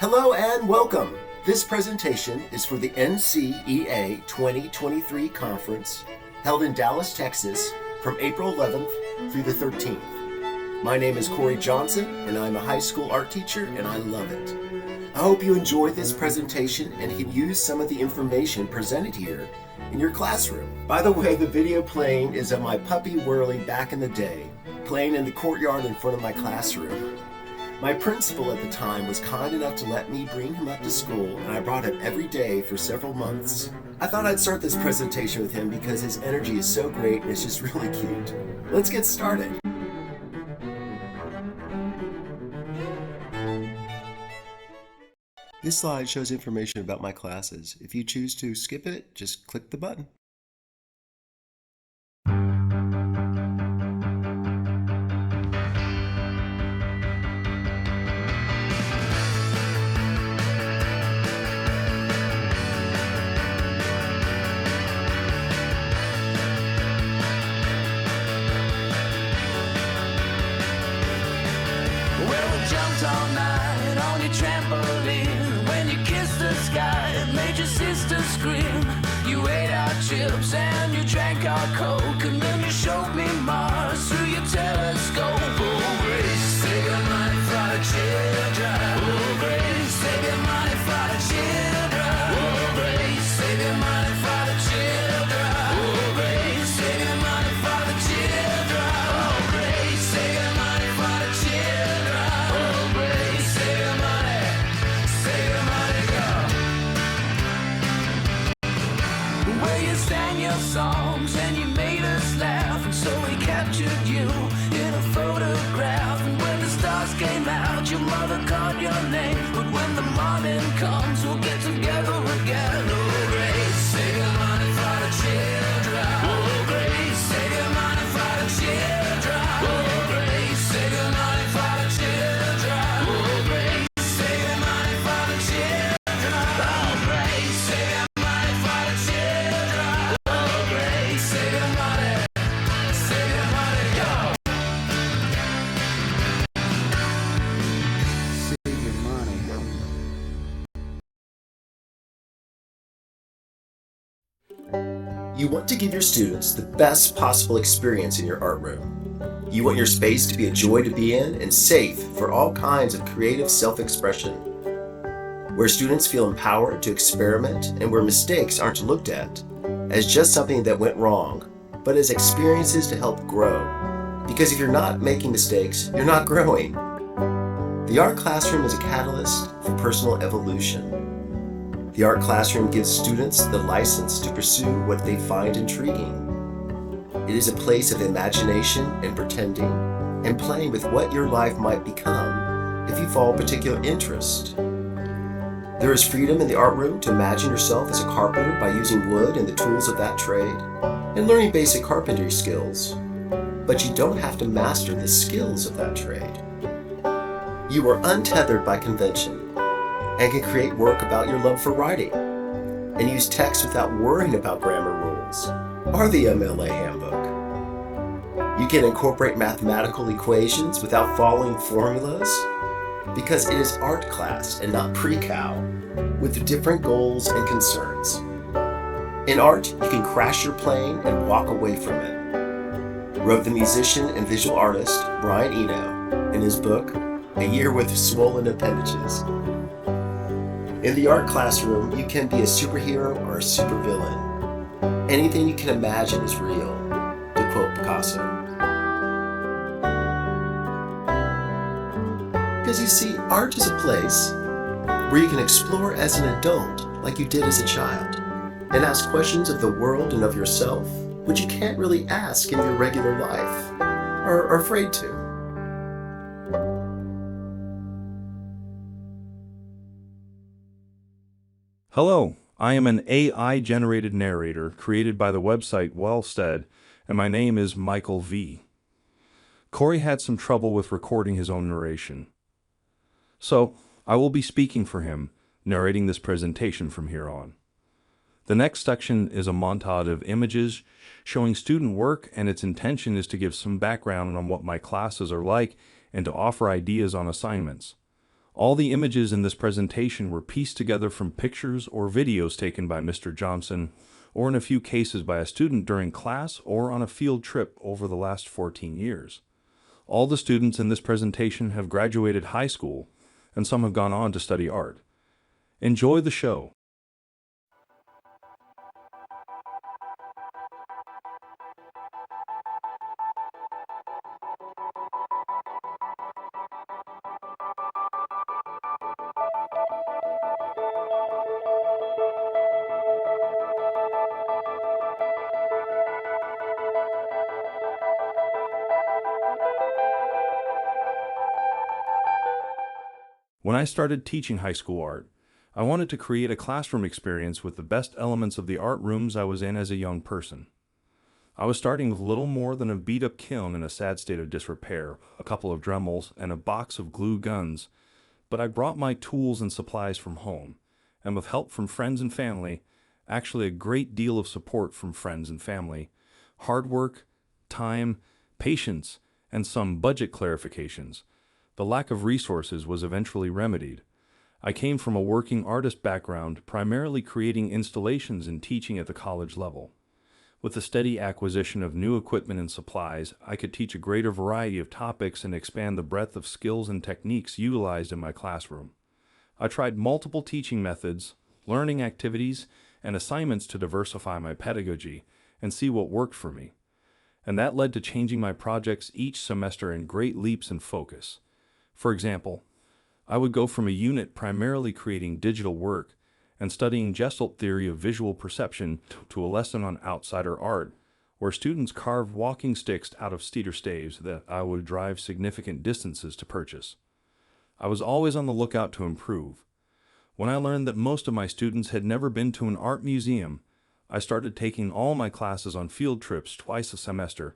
Hello and welcome. This presentation is for the NCEA 2023 conference held in Dallas, Texas from April 11th through the 13th. My name is Corey Johnson and I'm a high school art teacher and I love it. I hope you enjoyed this presentation and can use some of the information presented here in your classroom. By the way, the video playing is of my puppy Whirly back in the day, playing in the courtyard in front of my classroom. My principal at the time was kind enough to let me bring him up to school, and I brought him every day for several months. I thought I'd start this presentation with him because his energy is so great and it's just really cute. Let's get started. This slide shows information about my classes. If you choose to skip it, just click the button. Jumped all night on your trampoline. When you kissed the sky, it made your sister scream. You ate our chips and you drank our Coke, and then you showed me Mars through your telescope. Oh, Grace, save your money for the children. Oh, Grace, save your money for the children. Oh, Grace, save your money for the children. Oh, Grace, save your money for the children. Oh, Grace, save your money for the children. Sang your songs and you made us laugh, and so we captured you in a photograph. And when the stars came out, your mother called your name. But when the morning comes, we'll get together again. Oh, Grace, save your money for the children. Oh, Grace, save your money for the children. Oh, Grace, save your money for the children. Oh, Grace, save your money for the children. Oh, Grace, save your money for the children. Save your money, go. Save your money. You want to give your students the best possible experience in your art room. You want your space to be a joy to be in and safe for all kinds of creative self-expression, where students feel empowered to experiment and where mistakes aren't looked at as just something that went wrong, but as experiences to help grow. Because if you're not making mistakes, you're not growing. The art classroom is a catalyst for personal evolution. The art classroom gives students the license to pursue what they find intriguing. It is a place of imagination and pretending and playing with what your life might become if you follow a particular interest. There is freedom in the art room to imagine yourself as a carpenter by using wood and the tools of that trade and learning basic carpentry skills. But you don't have to master the skills of that trade. You are untethered by convention and can create work about your love for writing and use text without worrying about grammar rules or the MLA handbook. You can incorporate mathematical equations without following formulas, because it is art class and not pre-cal, with different goals and concerns. In art, you can crash your plane and walk away from it, wrote the musician and visual artist Brian Eno in his book, A Year with Swollen Appendages. In the art classroom, you can be a superhero or a supervillain. Anything you can imagine is real, to quote Picasso. Because you see, art is a place where you can explore as an adult like you did as a child and ask questions of the world and of yourself which you can't really ask in your regular life or are afraid to. Hello, I am an AI-generated narrator created by the website Wellstead, and my name is Michael V. Corey had some trouble with recording his own narration. So, I will be speaking for him, narrating this presentation from here on. The next section is a montage of images showing student work, and its intention is to give some background on what my classes are like and to offer ideas on assignments. All the images in this presentation were pieced together from pictures or videos taken by Mr. Johnson, or in a few cases by a student during class or on a field trip over the last 14 years. All the students in this presentation have graduated high school, and some have gone on to study art. Enjoy the show. When I started teaching high school art, I wanted to create a classroom experience with the best elements of the art rooms I was in as a young person. I was starting with little more than a beat-up kiln in a sad state of disrepair, a couple of Dremels, and a box of glue guns, but I brought my tools and supplies from home, and with help from friends and family, actually a great deal of support from friends and family, hard work, time, patience, and some budget clarifications, the lack of resources was eventually remedied. I came from a working artist background, primarily creating installations and teaching at the college level. With the steady acquisition of new equipment and supplies, I could teach a greater variety of topics and expand the breadth of skills and techniques utilized in my classroom. I tried multiple teaching methods, learning activities, and assignments to diversify my pedagogy and see what worked for me. And that led to changing my projects each semester in great leaps in focus. For example, I would go from a unit primarily creating digital work and studying Gestalt theory of visual perception to a lesson on outsider art, where students carved walking sticks out of cedar staves that I would drive significant distances to purchase. I was always on the lookout to improve. When I learned that most of my students had never been to an art museum, I started taking all my classes on field trips twice a semester,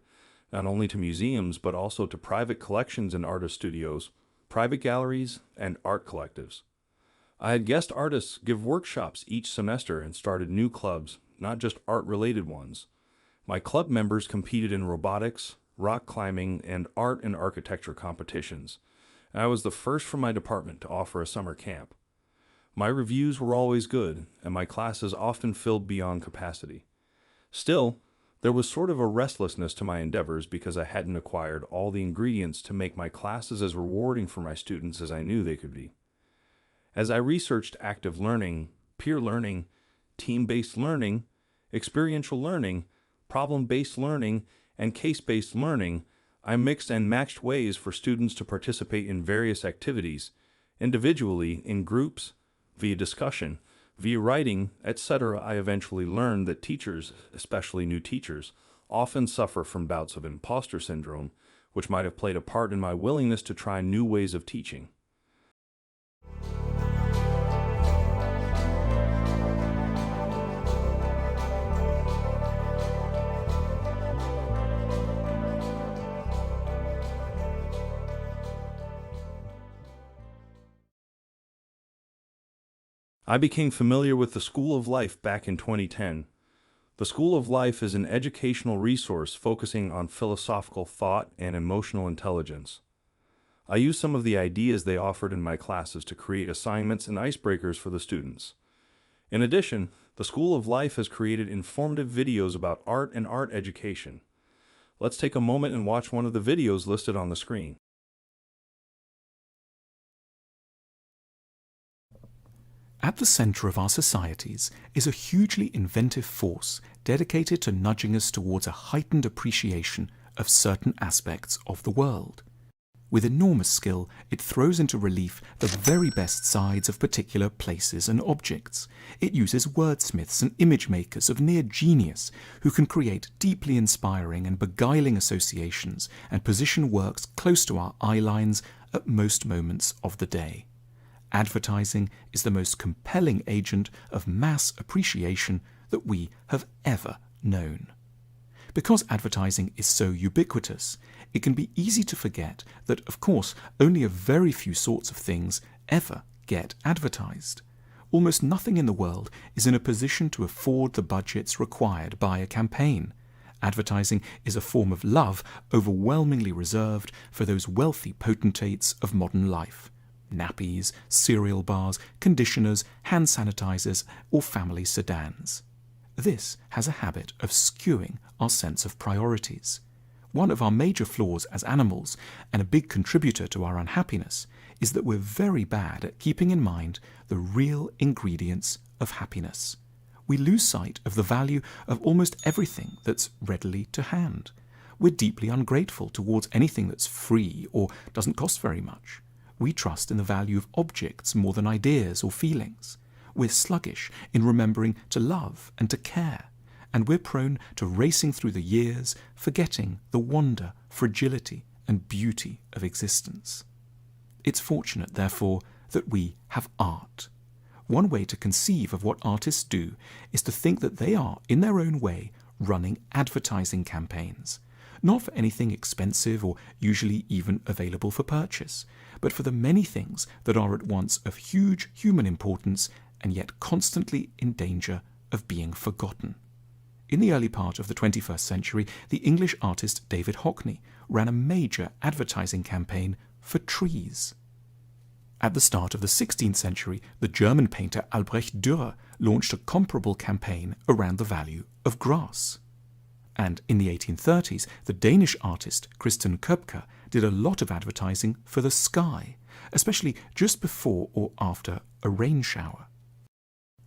not only to museums but also to private collections and artist studios, private galleries, and art collectives. I had guest artists give workshops each semester and started new clubs, not just art-related ones. My club members competed in robotics, rock climbing, and art and architecture competitions. And I was the first from my department to offer a summer camp. My reviews were always good, and my classes often filled beyond capacity. Still, there was sort of a restlessness to my endeavors because I hadn't acquired all the ingredients to make my classes as rewarding for my students as I knew they could be. As I researched active learning, peer learning, team-based learning, experiential learning, problem-based learning, and case-based learning, I mixed and matched ways for students to participate in various activities, individually, in groups, via discussion, via writing, etc. I eventually learned that teachers, especially new teachers, often suffer from bouts of imposter syndrome, which might have played a part in my willingness to try new ways of teaching. I became familiar with the School of Life back in 2010. The School of Life is an educational resource focusing on philosophical thought and emotional intelligence. I used some of the ideas they offered in my classes to create assignments and icebreakers for the students. In addition, the School of Life has created informative videos about art and art education. Let's take a moment and watch one of the videos listed on the screen. At the center of our societies is a hugely inventive force dedicated to nudging us towards a heightened appreciation of certain aspects of the world. With enormous skill, it throws into relief the very best sides of particular places and objects. It uses wordsmiths and image makers of near genius who can create deeply inspiring and beguiling associations and position works close to our eye lines at most moments of the day. Advertising is the most compelling agent of mass appreciation that we have ever known. Because advertising is so ubiquitous, it can be easy to forget that, of course, only a very few sorts of things ever get advertised. Almost nothing in the world is in a position to afford the budgets required by a campaign. Advertising is a form of love overwhelmingly reserved for those wealthy potentates of modern life. nappies, cereal bars, conditioners, hand sanitizers, or family sedans. This has a habit of skewing our sense of priorities. One of our major flaws as animals, and a big contributor to our unhappiness, is that we're very bad at keeping in mind the real ingredients of happiness. We lose sight of the value of almost everything that's readily to hand. We're deeply ungrateful towards anything that's free or doesn't cost very much. We trust in the value of objects more than ideas or feelings. We're sluggish in remembering to love and to care, and we're prone to racing through the years, forgetting the wonder, fragility, and beauty of existence. It's fortunate, therefore, that we have art. One way to conceive of what artists do is to think that they are, in their own way, running advertising campaigns, not for anything expensive or usually even available for purchase, but for the many things that are at once of huge human importance and yet constantly in danger of being forgotten. In the early part of the 21st century, the English artist David Hockney ran a major advertising campaign for trees. At the start of the 16th century, the German painter Albrecht Dürer launched a comparable campaign around the value of grass. And in the 1830s, the Danish artist Christian Købke did a lot of advertising for the sky, especially just before or after a rain shower.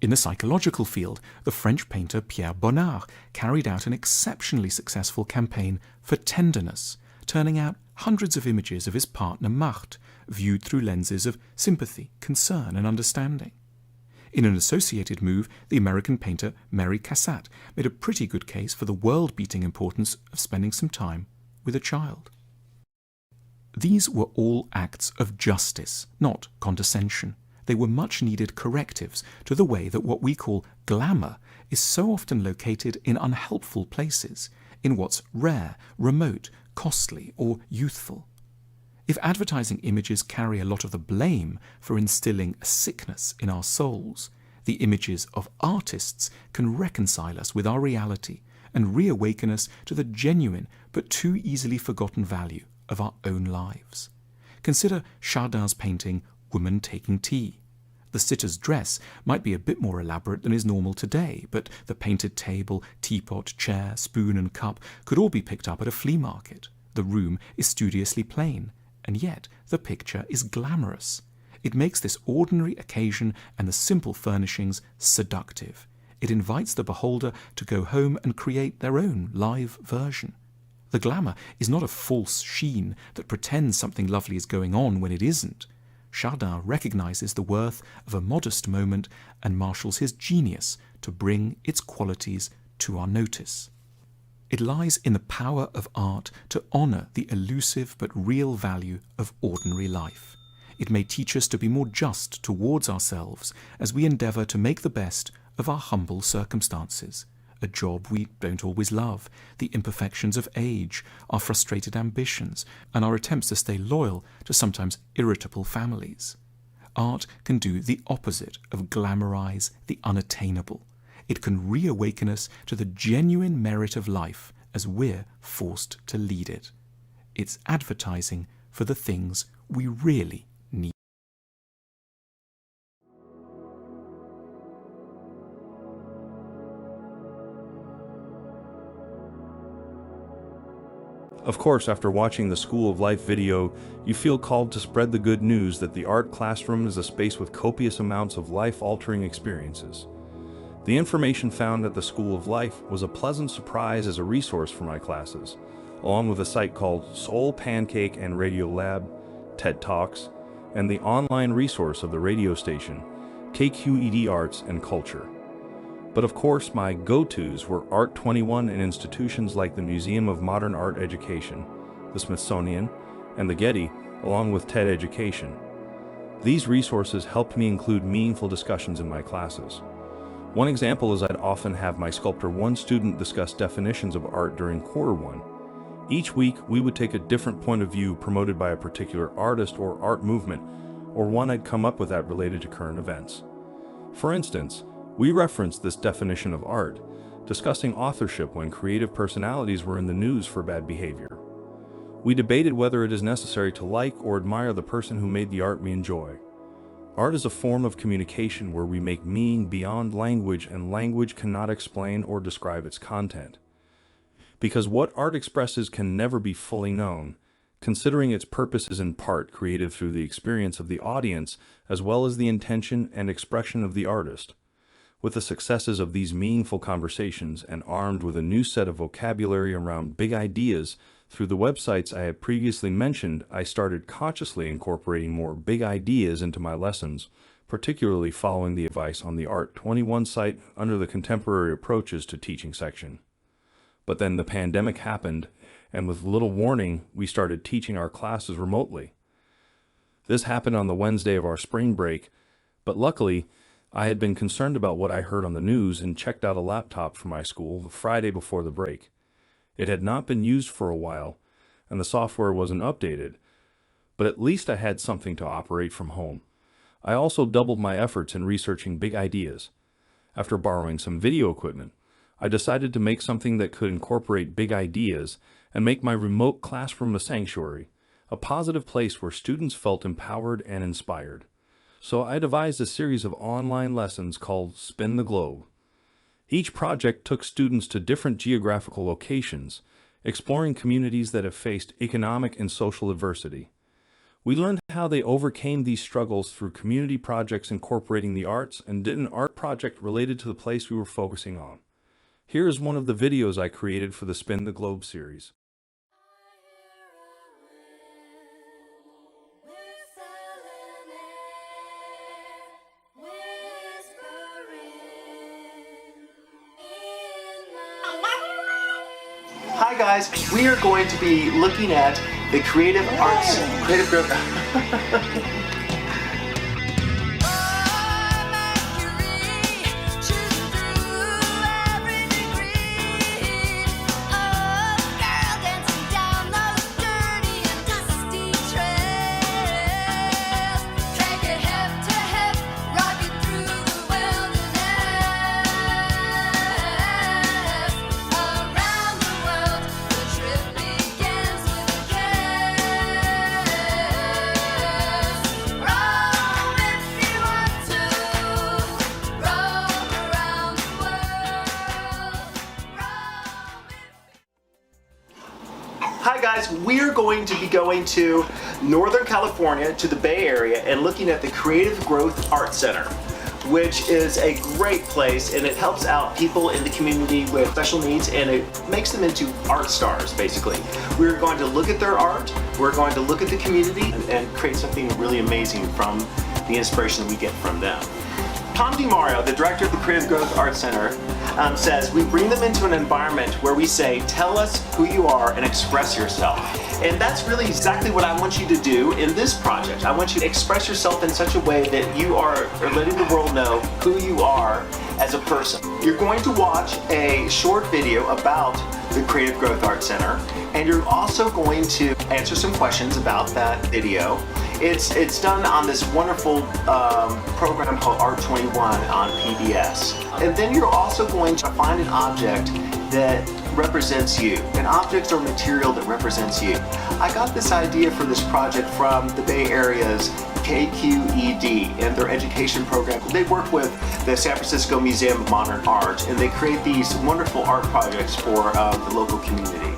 In the psychological field, the French painter Pierre Bonnard carried out an exceptionally successful campaign for tenderness, turning out hundreds of images of his partner Marthe, viewed through lenses of sympathy, concern, and understanding. In an associated move, the American painter Mary Cassatt made a pretty good case for the world-beating importance of spending some time with a child. These were all acts of justice, not condescension. They were much-needed correctives to the way that what we call glamour is so often located in unhelpful places, in what's rare, remote, costly, or youthful. If advertising images carry a lot of the blame for instilling a sickness in our souls, the images of artists can reconcile us with our reality and reawaken us to the genuine but too easily forgotten value of our own lives. Consider Chardin's painting Woman Taking Tea. The sitter's dress might be a bit more elaborate than is normal today, but the painted table, teapot, chair, spoon and cup could all be picked up at a flea market. The room is studiously plain, and yet the picture is glamorous. It makes this ordinary occasion and the simple furnishings seductive. It invites the beholder to go home and create their own live version. The glamour is not a false sheen that pretends something lovely is going on when it isn't. Chardin recognizes the worth of a modest moment and marshals his genius to bring its qualities to our notice. It lies in the power of art to honor the elusive but real value of ordinary life. It may teach us to be more just towards ourselves as we endeavor to make the best of our humble circumstances, a job we don't always love, the imperfections of age, our frustrated ambitions, and our attempts to stay loyal to sometimes irritable families. Art can do the opposite of glamorize the unattainable. It can reawaken us to the genuine merit of life as we're forced to lead it. It's advertising for the things we really need. Of course, after watching the School of Life video, you feel called to spread the good news that the art classroom is a space with copious amounts of life-altering experiences. The information found at the School of Life was a pleasant surprise as a resource for my classes, along with a site called Soul Pancake and Radio Lab, TED Talks, and the online resource of the radio station, KQED Arts and Culture. But of course, my go-tos were Art21 and institutions like the Museum of Modern Art Education, the Smithsonian, and the Getty, along with TED Education. These resources helped me include meaningful discussions in my classes. One example is I'd often have my Sculptor 1 student discuss definitions of art during Quarter 1. Each week, we would take a different point of view promoted by a particular artist or art movement, or one I'd come up with that related to current events. For instance, we referenced this definition of art, discussing authorship when creative personalities were in the news for bad behavior. We debated whether it is necessary to like or admire the person who made the art we enjoy. Art is a form of communication where we make meaning beyond language, and language cannot explain or describe its content. Because what art expresses can never be fully known, considering its purpose is in part creative through the experience of the audience as well as the intention and expression of the artist. With the successes of these meaningful conversations and armed with a new set of vocabulary around big ideas through the websites I have previously mentioned, I started consciously incorporating more big ideas into my lessons, particularly following the advice on the Art21 site under the Contemporary Approaches to Teaching section. But then the pandemic happened, and with little warning, we started teaching our classes remotely. This happened on the Wednesday of our spring break, but luckily, I had been concerned about what I heard on the news and checked out a laptop for my school the Friday before the break. It had not been used for a while, and the software wasn't updated, but at least I had something to operate from home. I also doubled my efforts in researching big ideas. After borrowing some video equipment, I decided to make something that could incorporate big ideas and make my remote classroom a sanctuary, a positive place where students felt empowered and inspired. So I devised a series of online lessons called Spin the Globe. Each project took students to different geographical locations, exploring communities that have faced economic and social adversity. We learned how they overcame these struggles through community projects incorporating the arts and did an art project related to the place we were focusing on. Here is one of the videos I created for the Spin the Globe series. Hi guys, we are going to be looking at the creative arts, creative growth. Hi guys, we're going to be going to Northern California, to the Bay Area, and looking at the Creative Growth Art Center, which is a great place, and it helps out people in the community with special needs, and it makes them into art stars, basically. We're going to look at their art, we're going to look at the community, and create something really amazing from the inspiration we get from them. Tom DiMario, the director of the Creative Growth Art Center, says we bring them into an environment where we say, tell us who you are and express yourself. And that's really exactly what I want you to do in this project. I want you to express yourself in such a way that you are letting the world know who you are as a person. You're going to watch a short video about the Creative Growth Art Center, and you're also going to answer some questions about that video. It's done on this wonderful program called Art21 on PBS. And then you're also going to find an object that represents you, an object or material that represents you. I got this idea for this project from the Bay Area's KQED and their education program. They work with the San Francisco Museum of Modern Art, and they create these wonderful art projects for the local community.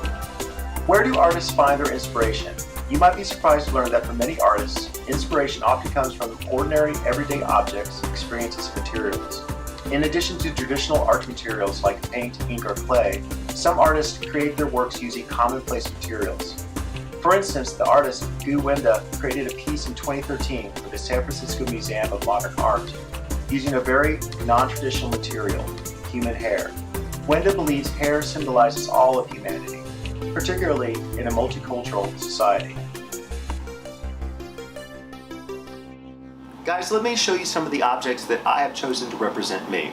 Where do artists find their inspiration? You might be surprised to learn that for many artists, inspiration often comes from ordinary, everyday objects, experiences, and materials. In addition to traditional art materials like paint, ink, or clay, some artists create their works using commonplace materials. For instance, the artist Gu Wenda created a piece in 2013 for the San Francisco Museum of Modern Art using a very non-traditional material, human hair. Wenda believes hair symbolizes all of humanity, particularly in a multicultural society. Guys, let me show you some of the objects that I have chosen to represent me.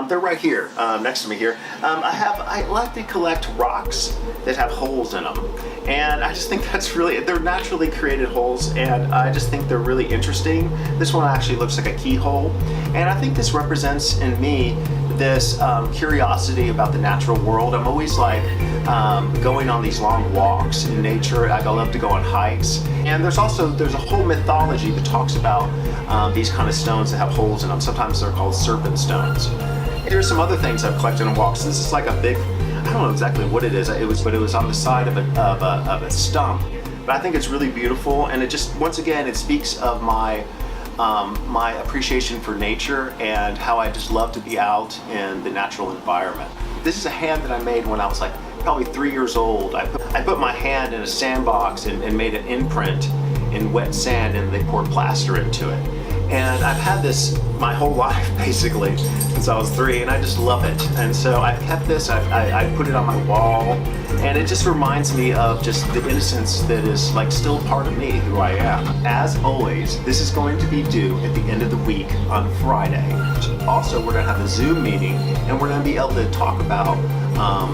They're right here, next to me here. I like to collect rocks that have holes in them. And I just think they're naturally created holes, and I just think they're really interesting. This one actually looks like a keyhole. And I think this represents in me this curiosity about the natural world. I'm always like going on these long walks in nature. I love to go on hikes. And there's a whole mythology that talks about these kind of stones that have holes in them. Sometimes they're called serpent stones. Here's some other things I've collected on walks. This is like a big, I don't know exactly what it is. It was on the side of a stump. But I think it's really beautiful, and it just, once again, it speaks of my appreciation for nature and how I just love to be out in the natural environment. This is a hand that I made when I was like probably 3 years old. I put my hand in a sandbox and made an imprint in wet sand, and they poured plaster into it. And I've had this my whole life, basically, since I was 3, and I just love it. And so I've kept this, I put it on my wall, and it just reminds me of just the innocence that is like still part of me, who I am. As always, this is going to be due at the end of the week on Friday. Also, we're gonna have a Zoom meeting, and we're gonna be able to talk about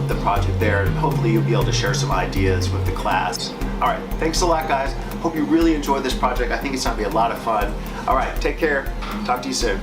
the project there, and hopefully you'll be able to share some ideas with the class. All right, thanks a lot, guys. Hope you really enjoyed this project. I think it's gonna be a lot of fun. All right, take care. Talk to you soon.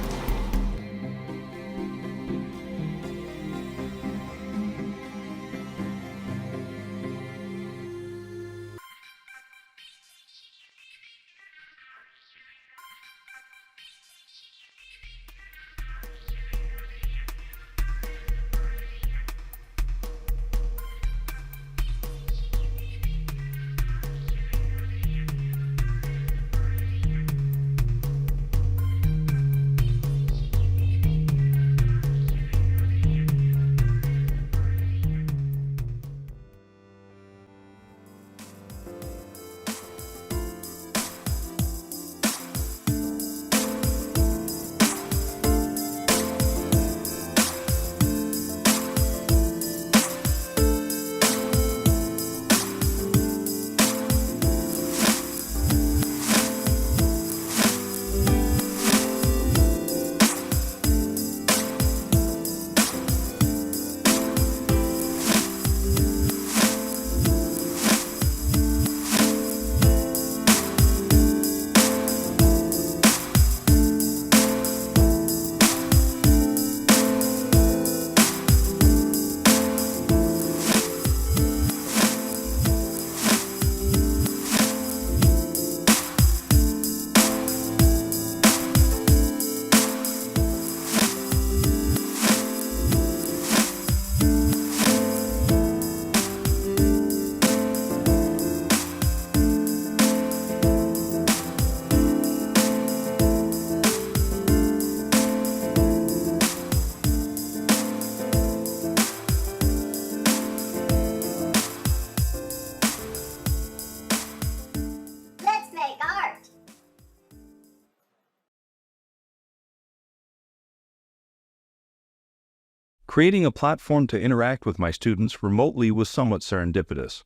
Creating a platform to interact with my students remotely was somewhat serendipitous.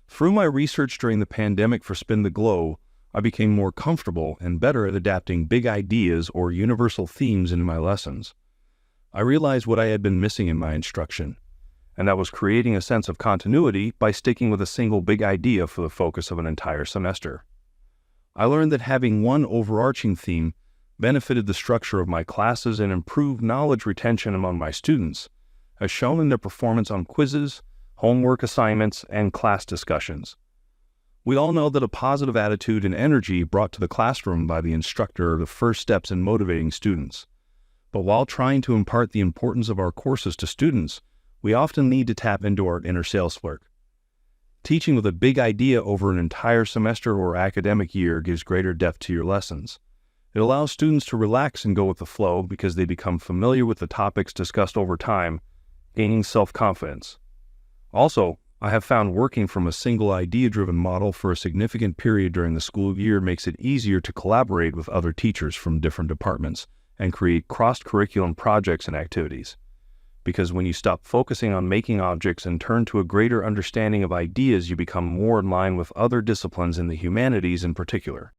Through my research during the pandemic for Spin the Glow, I became more comfortable and better at adapting big ideas or universal themes into my lessons. I realized what I had been missing in my instruction, and that was creating a sense of continuity by sticking with a single big idea for the focus of an entire semester. I learned that having one overarching theme benefited the structure of my classes and improved knowledge retention among my students, as shown in their performance on quizzes, homework assignments, and class discussions. We all know that a positive attitude and energy brought to the classroom by the instructor are the first steps in motivating students. But while trying to impart the importance of our courses to students, we often need to tap into our inner sales clerk. Teaching with a big idea over an entire semester or academic year gives greater depth to your lessons. It allows students to relax and go with the flow because they become familiar with the topics discussed over time, gaining self-confidence. Also, I have found working from a single idea-driven model for a significant period during the school year makes it easier to collaborate with other teachers from different departments and create cross-curriculum projects and activities. Because when you stop focusing on making objects and turn to a greater understanding of ideas, you become more in line with other disciplines in the humanities in particular.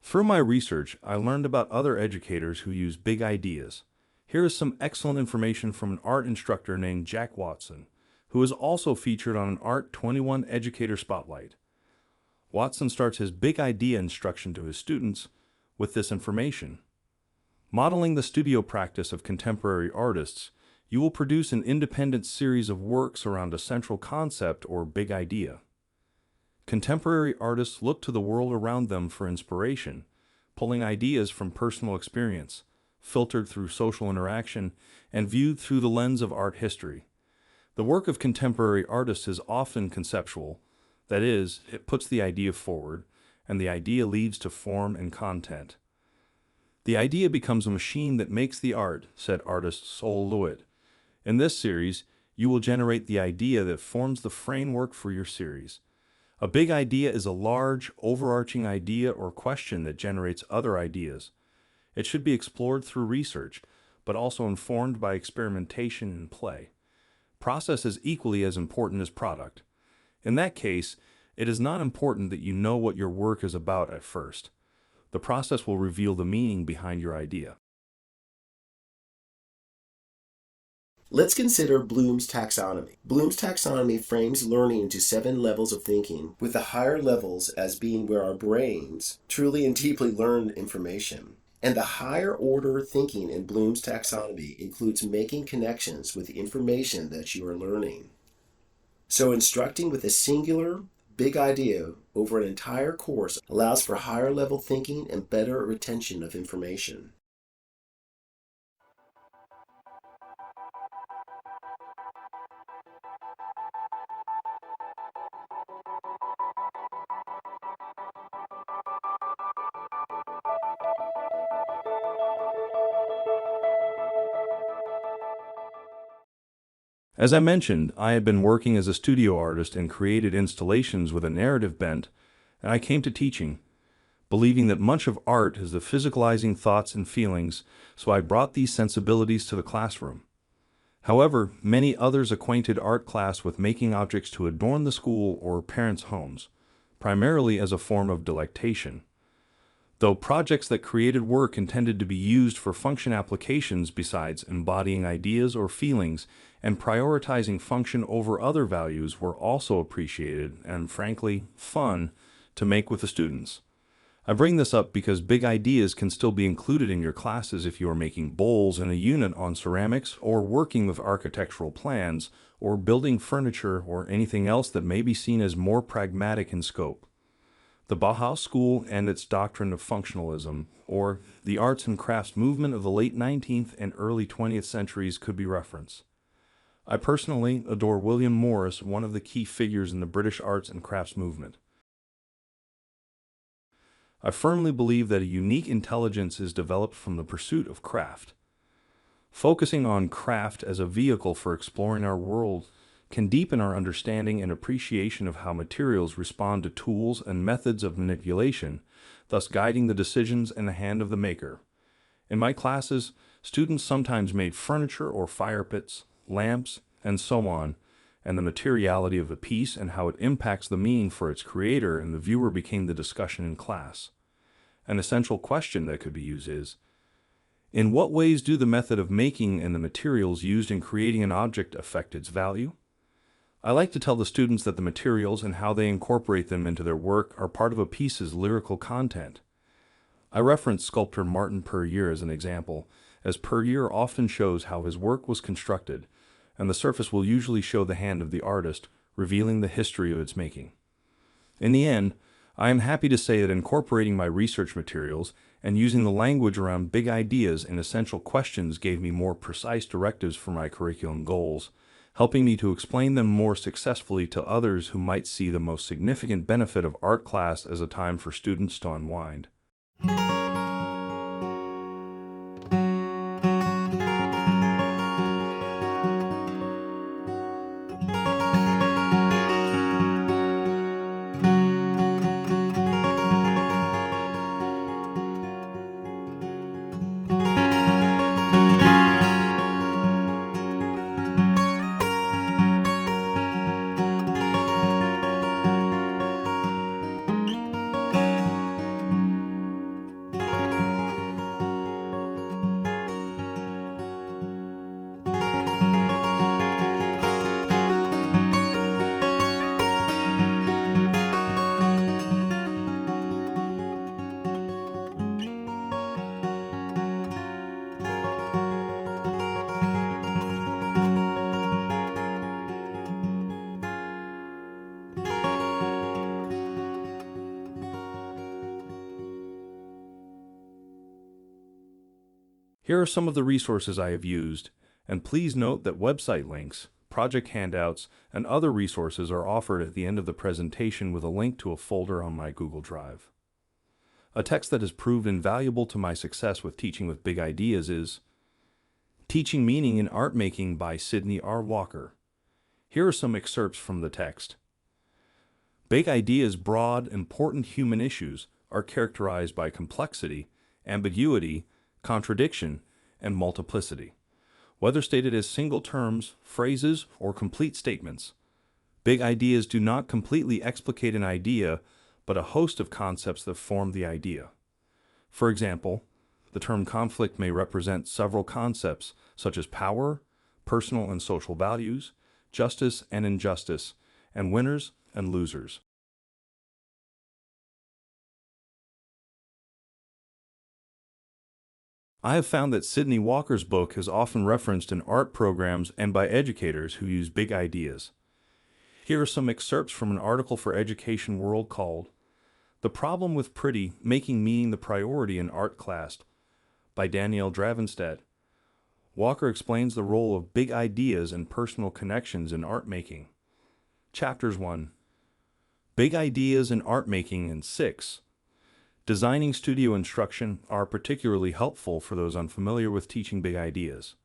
Through my research, I learned about other educators who use big ideas. Here is some excellent information from an art instructor named Jack Watson, who is also featured on an Art 21 Educator Spotlight. Watson starts his big idea instruction to his students with this information. Modeling the studio practice of contemporary artists, you will produce an independent series of works around a central concept or big idea. Contemporary artists look to the world around them for inspiration, pulling ideas from personal experience, filtered through social interaction, and viewed through the lens of art history. The work of contemporary artists is often conceptual. That is, it puts the idea forward, and the idea leads to form and content. The idea becomes a machine that makes the art, said artist Sol LeWitt. In this series, you will generate the idea that forms the framework for your series. A big idea is a large, overarching idea or question that generates other ideas. It should be explored through research, but also informed by experimentation and play. Process is equally as important as product. In that case, it is not important that you know what your work is about at first. The process will reveal the meaning behind your idea. Let's consider Bloom's taxonomy. Bloom's taxonomy frames learning into 7 levels of thinking, with the higher levels as being where our brains truly and deeply learn information. And the higher order thinking in Bloom's taxonomy includes making connections with the information that you are learning. So instructing with a singular, big idea over an entire course allows for higher level thinking and better retention of information. As I mentioned, I had been working as a studio artist and created installations with a narrative bent, and I came to teaching, believing that much of art is the physicalizing thoughts and feelings, so I brought these sensibilities to the classroom. However, many others acquainted art class with making objects to adorn the school or parents' homes, primarily as a form of delectation. Though projects that created work intended to be used for function applications besides embodying ideas or feelings and prioritizing function over other values were also appreciated and, frankly, fun to make with the students. I bring this up because big ideas can still be included in your classes if you are making bowls in a unit on ceramics or working with architectural plans or building furniture or anything else that may be seen as more pragmatic in scope. The Bauhaus School and its doctrine of functionalism, or the arts and crafts movement of the late 19th and early 20th centuries, could be referenced. I personally adore William Morris, one of the key figures in the British arts and crafts movement. I firmly believe that a unique intelligence is developed from the pursuit of craft. Focusing on craft as a vehicle for exploring our world can deepen our understanding and appreciation of how materials respond to tools and methods of manipulation, thus guiding the decisions in the hand of the maker. In my classes, students sometimes made furniture or fire pits, lamps, and so on, and the materiality of a piece and how it impacts the meaning for its creator and the viewer became the discussion in class. An essential question that could be used is, in what ways do the method of making and the materials used in creating an object affect its value? I like to tell the students that the materials and how they incorporate them into their work are part of a piece's lyrical content. I reference sculptor Martin Puryear as an example, as Puryear often shows how his work was constructed, and the surface will usually show the hand of the artist, revealing the history of its making. In the end, I am happy to say that incorporating my research materials and using the language around big ideas and essential questions gave me more precise directives for my curriculum goals, helping me to explain them more successfully to others who might see the most significant benefit of art class as a time for students to unwind. Here are some of the resources I have used, and please note that website links, project handouts, and other resources are offered at the end of the presentation with a link to a folder on my Google Drive. A text that has proved invaluable to my success with teaching with big ideas is Teaching Meaning in Art Making by Sydney R. Walker. Here are some excerpts from the text. Big ideas' broad, important human issues are characterized by complexity, ambiguity, contradiction, and multiplicity. Whether stated as single terms, phrases, or complete statements, big ideas do not completely explicate an idea, but a host of concepts that form the idea. For example, the term conflict may represent several concepts such as power, personal and social values, justice and injustice, and winners and losers. I have found that Sydney Walker's book is often referenced in art programs and by educators who use big ideas. Here are some excerpts from an article for Education World called The Problem with Pretty, Making Meaning the Priority in Art Class by Danielle Dravenstedt. Walker explains the role of big ideas and personal connections in art making. Chapters 1. Big Ideas in Art Making and 6. Designing studio instruction are particularly helpful for those unfamiliar with teaching big ideas.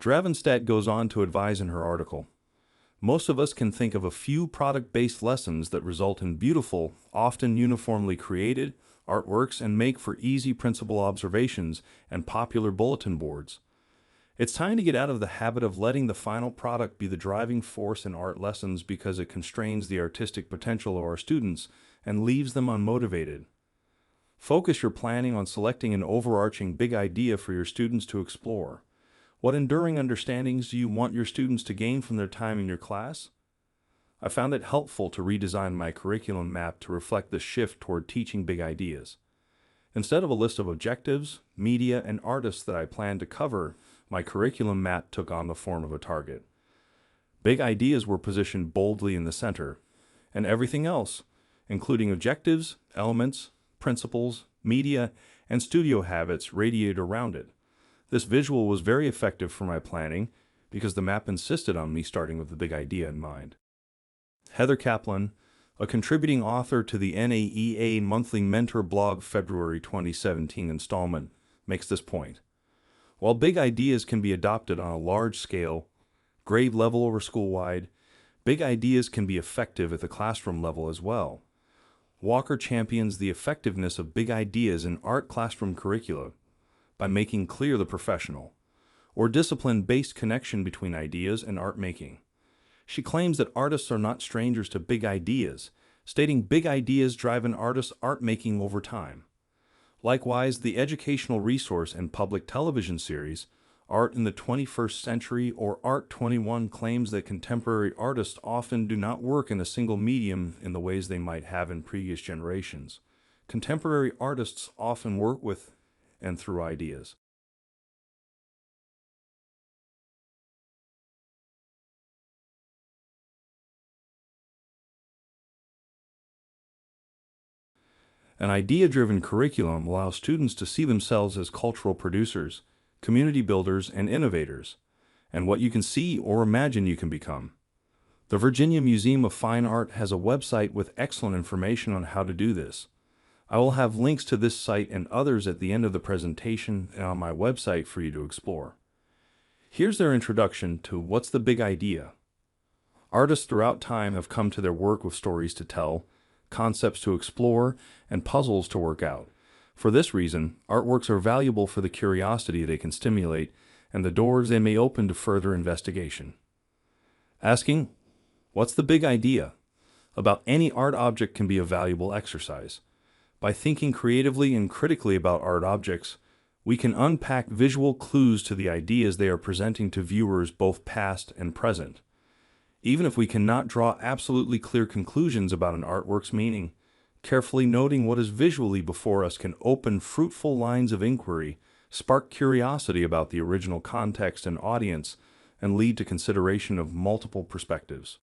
Dravenstedt goes on to advise in her article, most of us can think of a few product-based lessons that result in beautiful, often uniformly created, artworks and make for easy principal observations and popular bulletin boards. It's time to get out of the habit of letting the final product be the driving force in art lessons because it constrains the artistic potential of our students and leaves them unmotivated. Focus your planning on selecting an overarching big idea for your students to explore. What enduring understandings do you want your students to gain from their time in your class? I found it helpful to redesign my curriculum map to reflect the shift toward teaching big ideas. Instead of a list of objectives, media, and artists that I planned to cover, my curriculum map took on the form of a target. Big ideas were positioned boldly in the center, and everything else, including objectives, elements, principles, media, and studio habits, radiated around it. This visual was very effective for my planning because the map insisted on me starting with the big idea in mind. Heather Kaplan, a contributing author to the NAEA Monthly Mentor blog February 2017 installment, makes this point. While big ideas can be adopted on a large scale, grade level or school-wide, big ideas can be effective at the classroom level as well. Walker champions the effectiveness of big ideas in art classroom curricula by making clear the professional or discipline-based connection between ideas and art making. She claims that artists are not strangers to big ideas, stating big ideas drive an artist's art making over time. Likewise, the educational resource and public television series Art in the 21st Century or Art 21 claims that contemporary artists often do not work in a single medium in the ways they might have in previous generations. Contemporary artists often work with and through ideas. An idea-driven curriculum allows students to see themselves as cultural producers, community builders, and innovators, and what you can see or imagine you can become. The Virginia Museum of Fine Art has a website with excellent information on how to do this. I will have links to this site and others at the end of the presentation and on my website for you to explore. Here's their introduction to What's the Big Idea? Artists throughout time have come to their work with stories to tell, concepts to explore, and puzzles to work out. For this reason, artworks are valuable for the curiosity they can stimulate and the doors they may open to further investigation. Asking, what's the big idea? About any art object can be a valuable exercise. By thinking creatively and critically about art objects, we can unpack visual clues to the ideas they are presenting to viewers both past and present. Even if we cannot draw absolutely clear conclusions about an artwork's meaning, carefully noting what is visually before us can open fruitful lines of inquiry, spark curiosity about the original context and audience, and lead to consideration of multiple perspectives.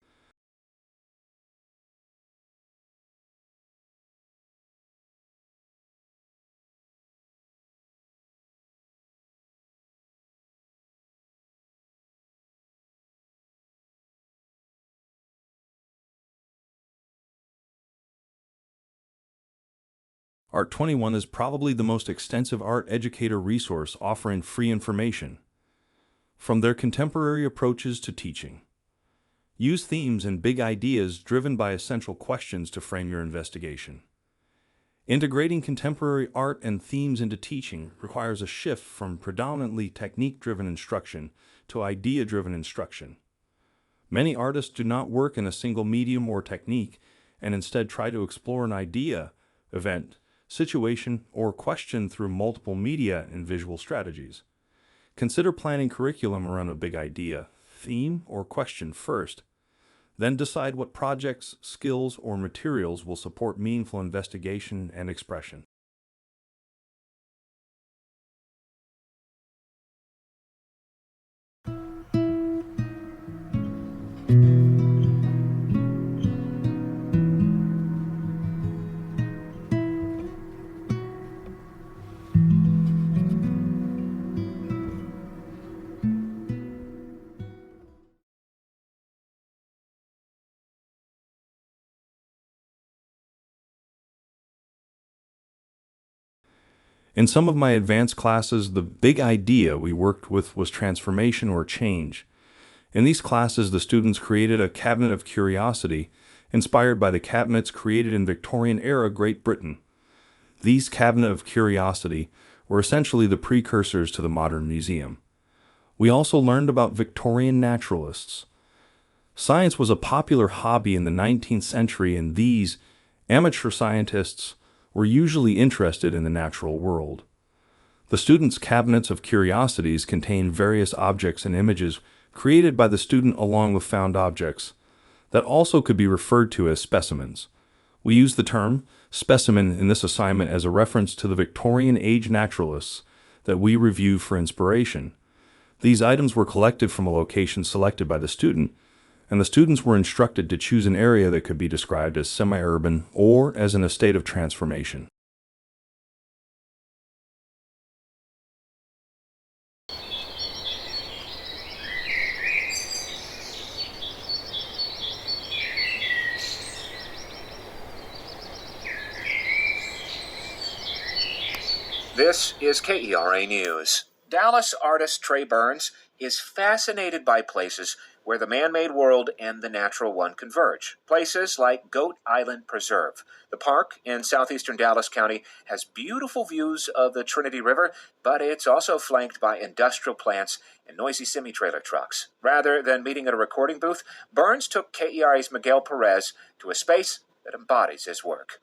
Art21 is probably the most extensive art educator resource offering free information, from their contemporary approaches to teaching. Use themes and big ideas driven by essential questions to frame your investigation. Integrating contemporary art and themes into teaching requires a shift from predominantly technique-driven instruction to idea-driven instruction. Many artists do not work in a single medium or technique and instead try to explore an idea, event, situation, or question through multiple media and visual strategies. Consider planning curriculum around a big idea, theme, or question first. Then decide what projects, skills, or materials will support meaningful investigation and expression. In some of my advanced classes, the big idea we worked with was transformation or change. In these classes, the students created a cabinet of curiosity inspired by the cabinets created in Victorian-era Great Britain. These cabinet of curiosity were essentially the precursors to the modern museum. We also learned about Victorian naturalists. Science was a popular hobby in the 19th century, and these amateur scientists were usually interested in the natural world. The students' cabinets of curiosities contain various objects and images created by the student along with found objects that also could be referred to as specimens. We use the term specimen in this assignment as a reference to the Victorian age naturalists that we review for inspiration. These items were collected from a location selected by the student, and the students were instructed to choose an area that could be described as semi-urban or as in a state of transformation. This is KERA News. Dallas artist Trey Burns is fascinated by places where the man-made world and the natural one converge. Places like Goat Island Preserve. The park in southeastern Dallas County has beautiful views of the Trinity River, but it's also flanked by industrial plants and noisy semi-trailer trucks. Rather than meeting at a recording booth, Burns took KERA's Miguel Perez to a space that embodies his work.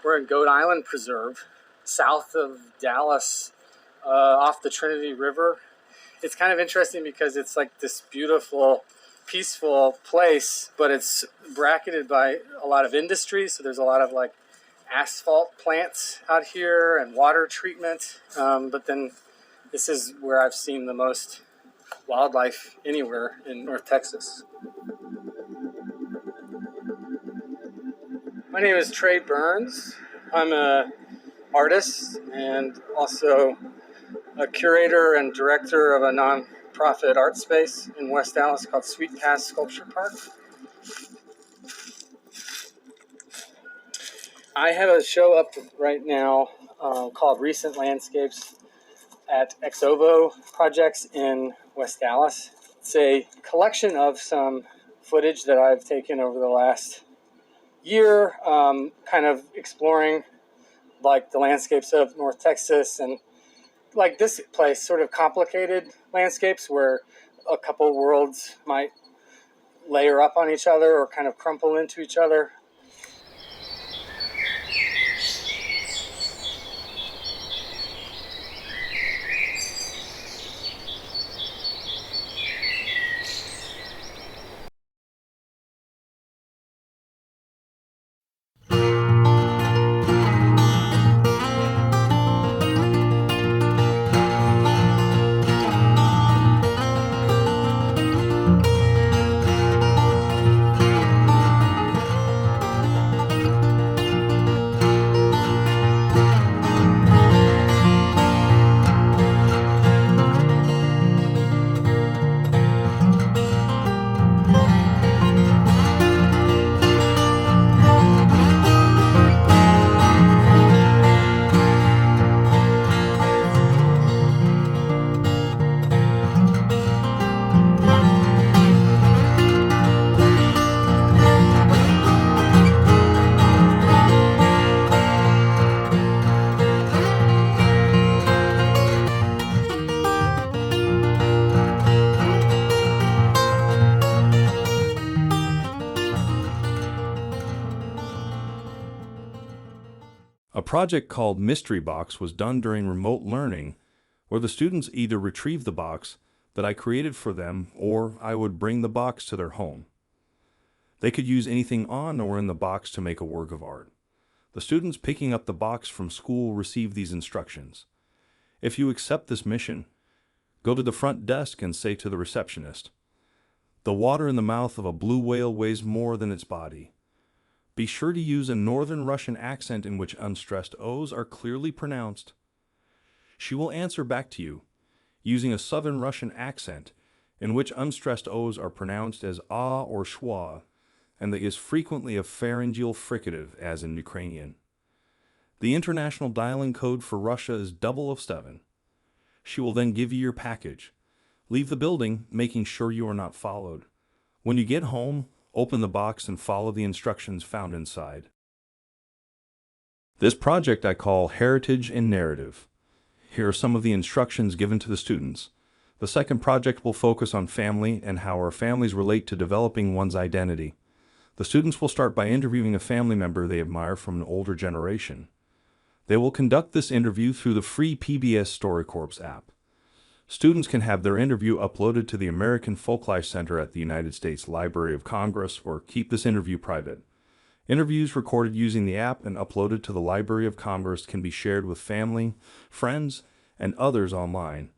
We're in Goat Island Preserve, south of Dallas, off the Trinity River. It's kind of interesting because it's like this beautiful, peaceful place, but it's bracketed by a lot of industry. So there's a lot of like asphalt plants out here and water treatment. But then this is where I've seen the most wildlife anywhere in North Texas. My name is Trey Burns. I'm an artist and also a curator and director of a nonprofit art space in West Dallas called Sweet Pass Sculpture Park. I have a show up right now called Recent Landscapes at Exovo Projects in West Dallas. It's a collection of some footage that I've taken over the last year, kind of exploring like the landscapes of North Texas and like this place, sort of complicated landscapes where a couple worlds might layer up on each other or kind of crumple into each other. A project called Mystery Box was done during remote learning, where the students either retrieved the box that I created for them or I would bring the box to their home. They could use anything on or in the box to make a work of art. The students picking up the box from school receive these instructions. If you accept this mission, go to the front desk and say to the receptionist, "The water in the mouth of a blue whale weighs more than its body." Be sure to use a Northern Russian accent in which unstressed O's are clearly pronounced. She will answer back to you, using a Southern Russian accent in which unstressed O's are pronounced as ah or schwa, and that is frequently a pharyngeal fricative, as in Ukrainian. The international dialing code for Russia is 007. She will then give you your package. Leave the building, making sure you are not followed. When you get home, open the box and follow the instructions found inside. This project I call Heritage and Narrative. Here are some of the instructions given to the students. The second project will focus on family and how our families relate to developing one's identity. The students will start by interviewing a family member they admire from an older generation. They will conduct this interview through the free PBS StoryCorps app. Students can have their interview uploaded to the American Folklife Center at the United States Library of Congress or keep this interview private. Interviews recorded using the app and uploaded to the Library of Congress can be shared with family, friends, and others online.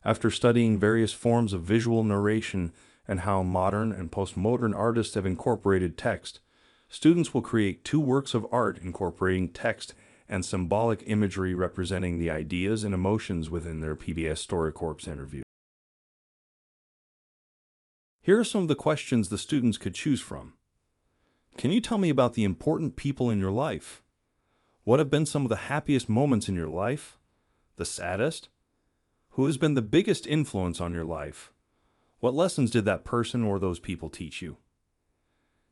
After studying various forms of visual narration and how modern and postmodern artists have incorporated text, students will create 2 works of art incorporating text and symbolic imagery representing the ideas and emotions within their PBS StoryCorps interview. Here are some of the questions the students could choose from. Can you tell me about the important people in your life? What have been some of the happiest moments in your life? The saddest? Who has been the biggest influence on your life? What lessons did that person or those people teach you?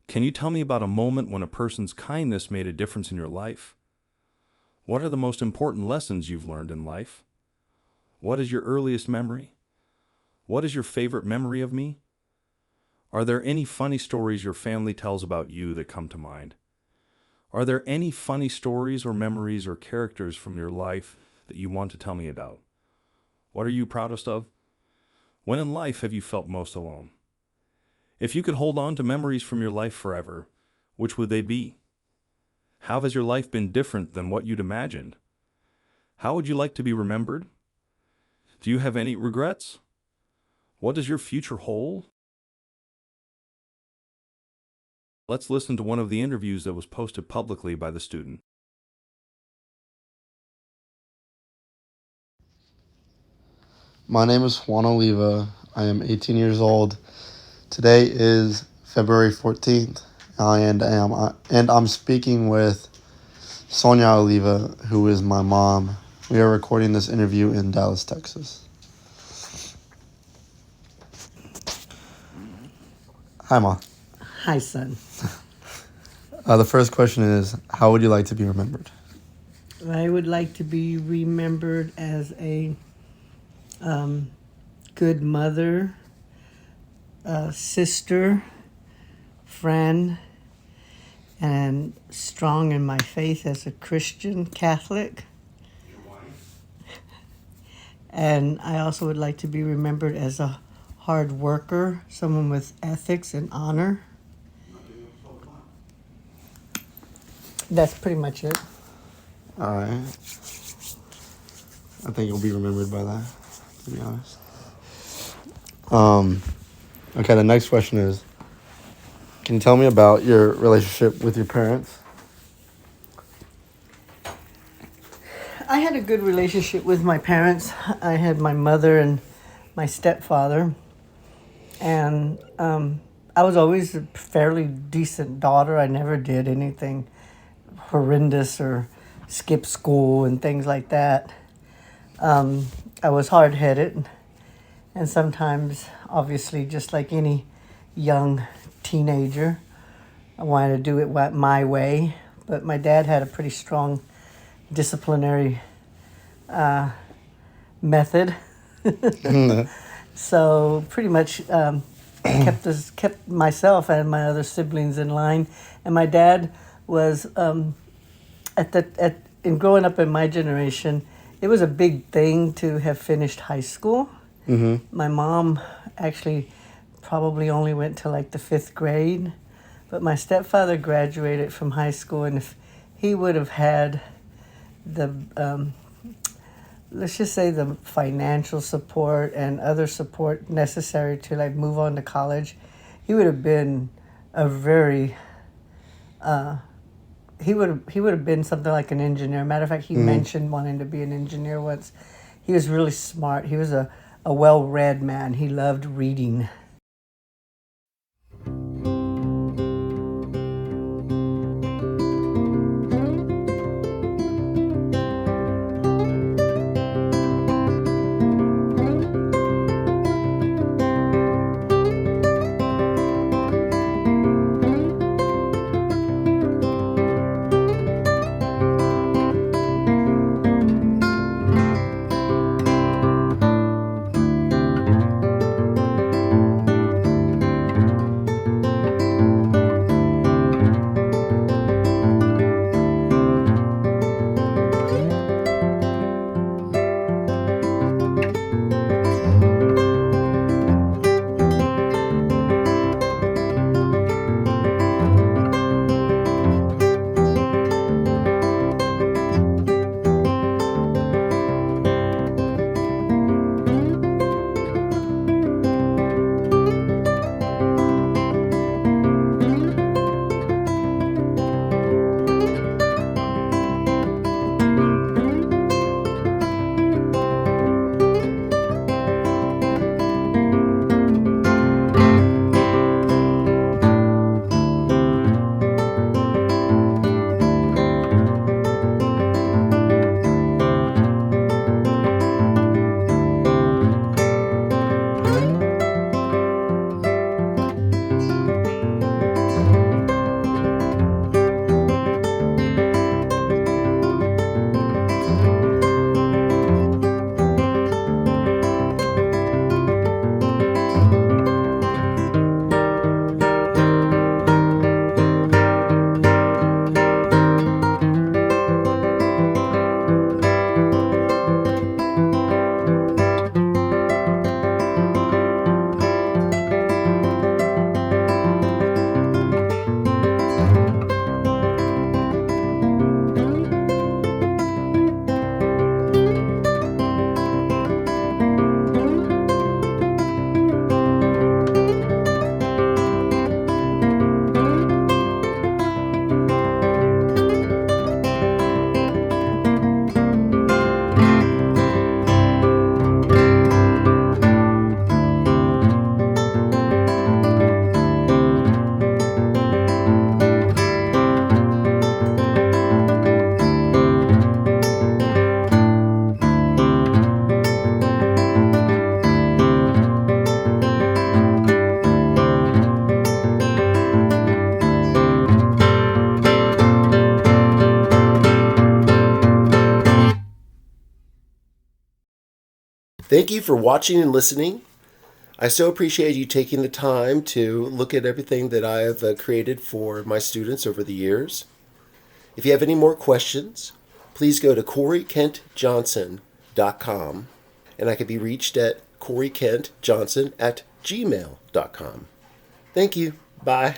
Can you tell me about a moment when a person's kindness made a difference in your life? What are the most important lessons you've learned in life? What is your earliest memory? What is your favorite memory of me? Are there any funny stories your family tells about you that come to mind? Are there any funny stories or memories or characters from your life that you want to tell me about? What are you proudest of? When in life have you felt most alone? If you could hold on to memories from your life forever, which would they be? How has your life been different than what you'd imagined? How would you like to be remembered? Do you have any regrets? What does your future hold? Let's listen to one of the interviews that was posted publicly by the student. My name is Juan Oliva. I am 18 years old. Today is February 14th, and I'm speaking with Sonia Oliva, who is my mom. We are recording this interview in Dallas, Texas. Hi, Ma. Hi, son. The first question is, how would you like to be remembered? I would like to be remembered as a good mother, sister, friend, and strong in my faith as a Christian Catholic. And I also would like to be remembered as a hard worker, someone with ethics and honor. That's pretty much it. All right. I think you'll be remembered by that, to be honest. Okay, the next question is, can you tell me about your relationship with your parents? I had a good relationship with my parents. I had my mother and my stepfather. And I was always a fairly decent daughter. I never did anything horrendous or skip school and things like that. I was hard-headed. And sometimes, obviously, just like any young teenager, I wanted to do it my way. But my dad had a pretty strong disciplinary method. So pretty much kept myself and my other siblings in line. And my dad was in in growing up in my generation, it was a big thing to have finished high school. My mom actually probably only went to like the 5th grade, but my stepfather graduated from high school, and if he would have had the let's just say the financial support and other support necessary to like move on to college, he would have been a very he would have been something like an engineer. Matter of fact, he mentioned wanting to be an engineer once. He was really smart. He was a well-read man. He loved reading. Thank you for watching and listening. I so appreciate you taking the time to look at everything that I have created for my students over the years. If you have any more questions, please go to CoreyKentJohnson.com, and I can be reached at CoreyKentJohnson@gmail.com. Thank you. Bye.